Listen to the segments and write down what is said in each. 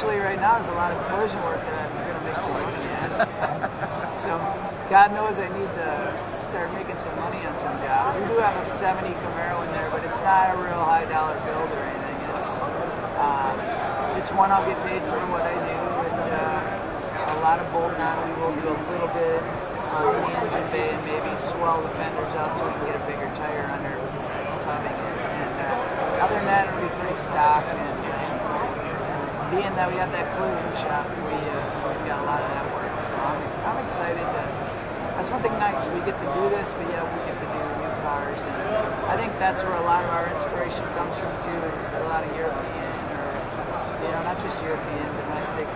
actually, right now, there's a lot of collision work that I'm going to make some money at. So, God knows I need to start making some money on some jobs. We do have a 70 Camaro in there, but it's not a real high dollar build or anything. It's one I'll get paid for what I do, and a lot of bolt on. We will do a little bit on the engine bay and maybe swell the fenders out so we can get a bigger tire under besides tubbing it. And other than that, it'll be pretty stock. And being that we have that collision shop, we've got a lot of that work. So I'm excited that that's one thing nice. We get to do this, but yeah, we get to do new cars. And I think that's where a lot of our inspiration comes from too. Is a lot of European, or not just European, domestic.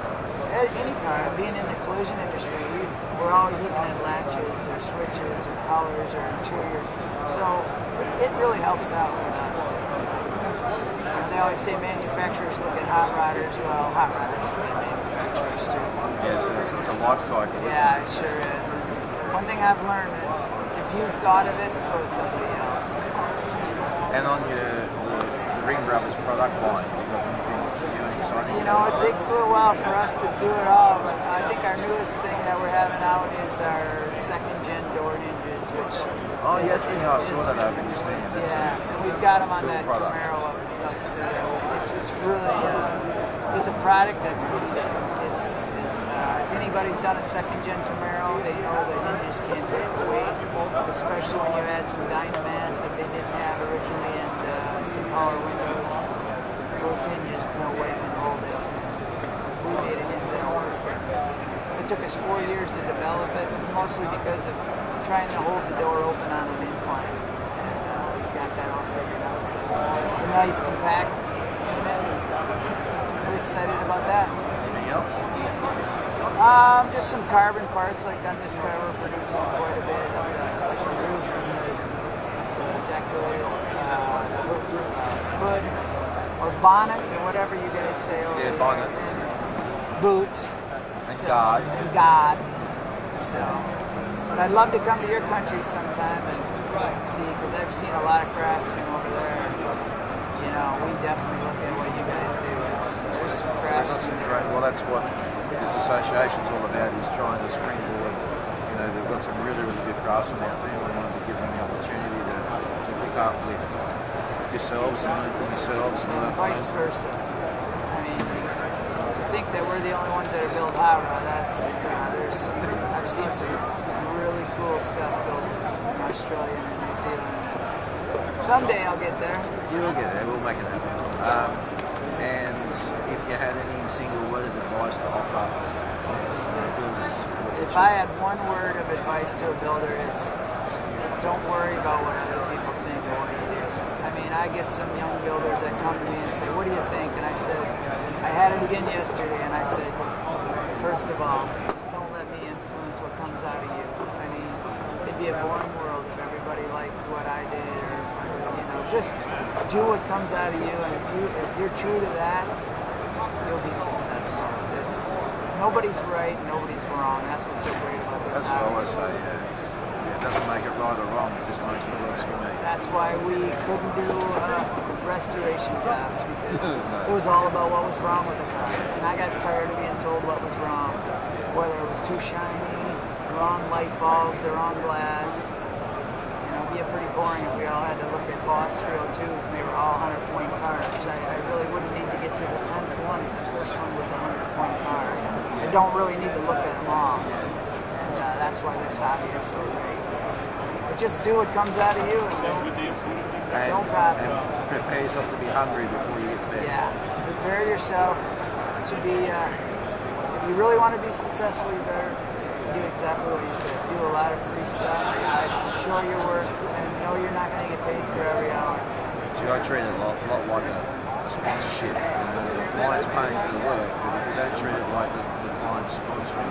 Any car, being in the collision industry, we're always looking at latches or switches or colors or interior. So it really helps out with us. They always say manufacturers look at hot rodders. Well, hot rodders look at manufacturers too. Yeah, it's a life cycle, isn't yeah, it sure is. One thing I've learned, if you've thought of it, so is somebody else. And on the Ringbrothers product line, you've got anything new and exciting? It takes a little while for us to do it all, but I think our newest thing that we're having out is our second-gen door hinges, which... Oh, yeah, I saw that over in your stand. And we've got them on cool that product. Camaro up there. It's really... it's a product that's needed. If anybody's done a second-gen Camaro, they know the hinges can't take the weight, especially when you add some Dynamat that they didn't have originally and some power windows. Those hinges, no way can hold it. We made a hinge that'll work. It took us 4 years to develop it, mostly because of trying to hold the door open on an incline. And we got that all figured out. So it's a nice compact. We're excited about that. Anything else? Just some carbon parts, like on this car we're producing quite a bit of like the roof and the deck hood or bonnet or whatever you guys say over there. Bonnet. Boot. And guard. And guard. So, but I'd love to come to your country sometime and see, because I've seen a lot of craftsmen over there. We definitely look at what you guys do. There's some craftsmen. Well, that's what this association's all about, is trying to springboard. They've got some really, really good craftsmen out there. We want to give them the opportunity to hook up with yourselves and learn from yourselves and learn from vice versa. I mean, to think that we're the only ones that are built hot rod, I've seen some really cool stuff built in Australia and New Zealand. Someday I'll get there. You'll get there, we'll make it happen. And if you had any single word of advice to offer builders? If I had one word of advice to a builder, it's don't worry about what other people think or what you do. I mean, I get some young builders that come to me and say, what do you think? And I said, I had it again yesterday, and I said, first of all, don't let me influence what comes out of you. I mean, it'd be a boring world if everybody liked what I did, or just do what comes out of you, and if you're true to that, you'll be successful. Nobody's right, nobody's wrong. That's what's so great about this. That's what I always say, yeah. It doesn't make it right or wrong, it just makes it works for me. That's why we couldn't do restoration jobs, because it was all about what was wrong with the car. And I got tired of being told what was wrong, whether it was too shiny, the wrong light bulb, the wrong glass. It'd be pretty boring if we all had to look at Boss 302s and they were all 100-point cars. I really wouldn't need to get to the 10th one. The first one was a 100-point car. I don't really need to look at them all. And that's why this hobby is so great. But just do what comes out of you and don't bother. And prepare yourself to be hungry before you get fed. Yeah, prepare yourself to be, if you really want to be successful, you better do exactly what you said. Do a lot of free stuff, show your work, and know you're not going to get paid for every hour. See, I treat it a lot like a sponsorship. The client's paying for the work, but if you don't treat it like the client's sponsoring,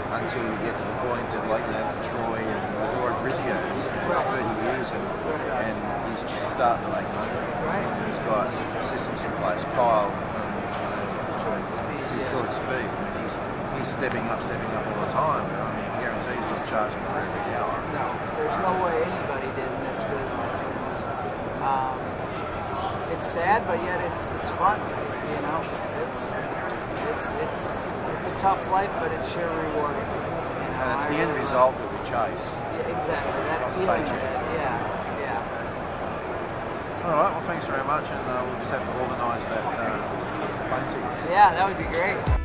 until you get to the point of Troy or Brizio, who's 30 years and he's just starting to make money. Right. He's got systems in place. Kyle from Detroit Speed. He's stepping up all the time. I mean, I guarantee he's not charging for every hour. No, there's no way anybody did in this business. And it's sad, but yet it's fun. It's it's a tough life, but it's sure rewarding. You know, And it's the end really result that we chase. Yeah, exactly. That feeling. Yeah. All right. Well, thanks very much, and we'll just have to organise that painting. Yeah, that would be great.